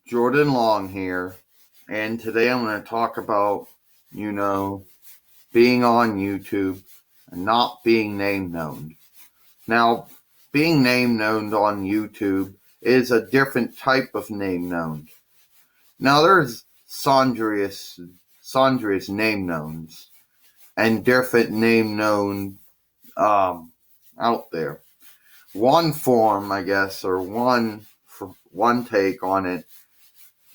Jordan Long here, and today I'm going to talk about, being on YouTube and not being name known. Now, being name known on YouTube is a different type of name known. Now, there's sundrious name knowns and different name known out there. One form, I guess, or one take on it,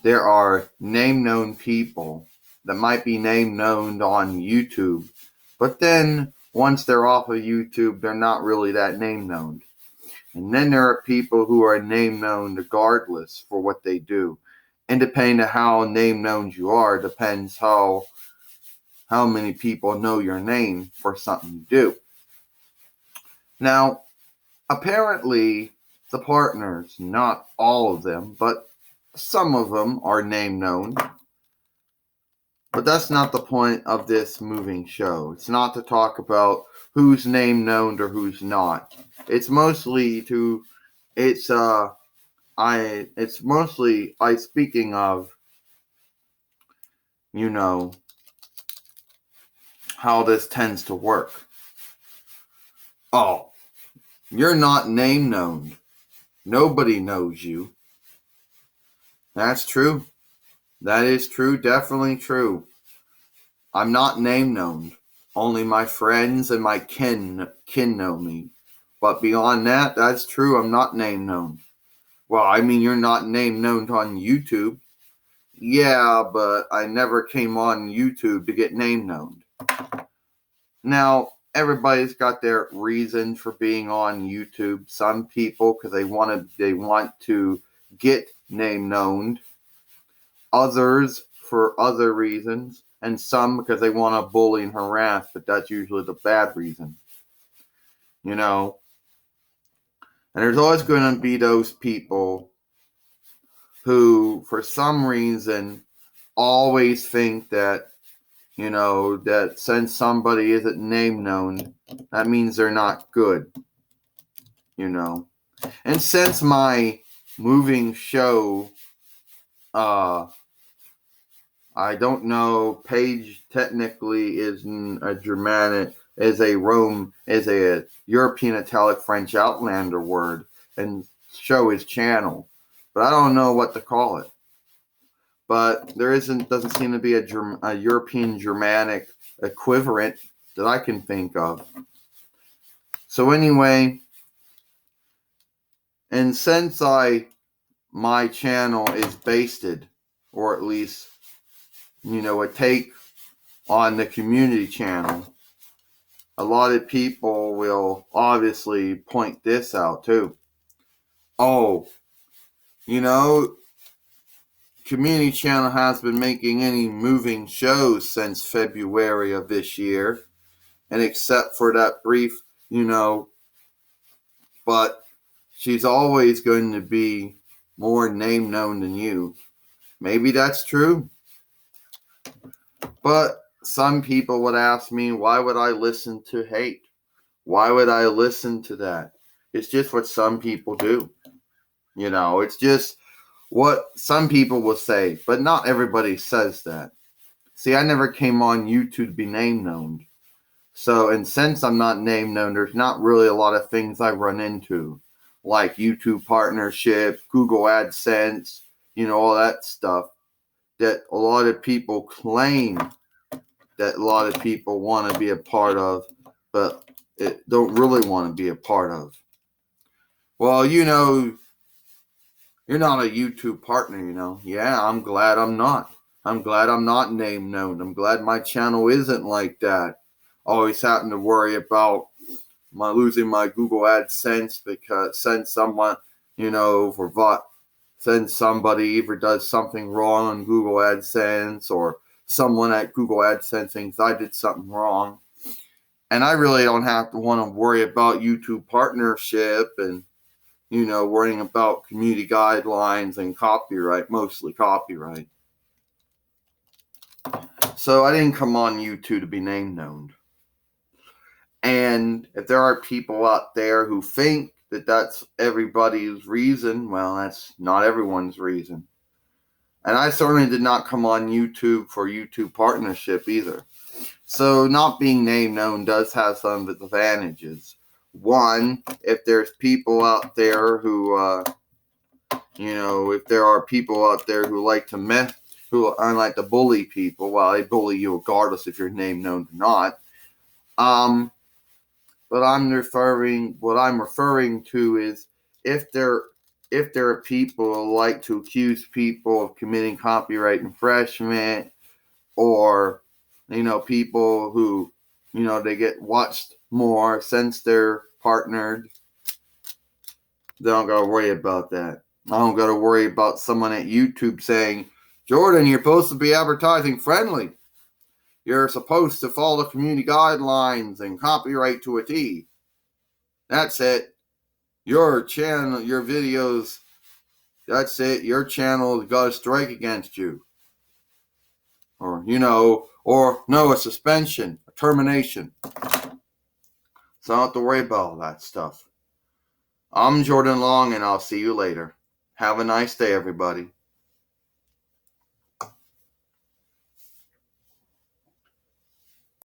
there are name known people that might be name known on YouTube, but then once they're off of YouTube, they're not really that name known. And then there are people who are name known regardless for what they do. And depending on how name known you are, depends how many people know your name for something you do. Now, apparently, the partners, not all of them, but some of them are name known. But that's not the point of this moving show. It's not to talk about who's name known or who's not. It's mostly speaking of, how this tends to work. Oh, you're not name known. Nobody knows you. That's true. That is true, definitely true. I'm not name known. Only my friends and my kin know me. But beyond that, that's true, I'm not name known. Well, I mean, you're not name known on YouTube. Yeah, but I never came on YouTube to get name known. Now, everybody's got their reasons for being on YouTube. Some people because they want to get name known. Others for other reasons, and some because they want to bully and harass, but that's usually the bad reason. And there's always going to be those people who, for some reason, always think that, that since somebody isn't name known, that means they're not good. And since my moving show, I don't know, page technically isn't a Germanic, is a European Italic French Outlander word, and show is channel. But I don't know what to call it. But there doesn't seem to be a European Germanic equivalent that I can think of. So anyway, and since my channel is based, or at least, a take on the community channel, a lot of people will obviously point this out too. Oh, community channel has been making any moving shows since February of this year, and except for that brief, but she's always going to be more name known than you. Maybe that's true. But some people would ask me, why would I listen to hate? Why would I listen to that? It's just what some people do. It's just what some people will say, but not everybody says that. See, I never came on YouTube to be name known. So, and since I'm not name known, there's not really a lot of things I run into, like YouTube partnership, Google AdSense, all that stuff that a lot of people claim that a lot of people want to be a part of, but don't really want to be a part of. Well, you're not a YouTube partner, Yeah, I'm glad I'm not. I'm glad I'm not name known. I'm glad my channel isn't like that. Always having to worry about losing my Google AdSense because since somebody either does something wrong on Google AdSense, or someone at Google AdSense thinks I did something wrong. And I really don't have to want to worry about YouTube partnership and, worrying about community guidelines and copyright, mostly copyright. So I didn't come on YouTube to be name known. And if there are people out there who think that that's everybody's reason. Well, that's not everyone's reason. And I certainly did not come on YouTube for YouTube partnership either. So not being name known does have some of its advantages. One, if there's people out there who, if there are people out there who like to who like to bully people, well, they bully you regardless if you're name known or not. But what I'm referring to is if there are people who like to accuse people of committing copyright infringement, or people who they get watched more since they're partnered, they don't gotta worry about that. I don't gotta worry about someone at YouTube saying, Jordan, you're supposed to be advertising friendly. You're supposed to follow the community guidelines and copyright to a T. That's it. Your channel, your videos, that's it. Your channel has got a strike against you. Or a suspension, a termination. So I don't have to worry about all that stuff. I'm Jordan Long, and I'll see you later. Have a nice day, everybody.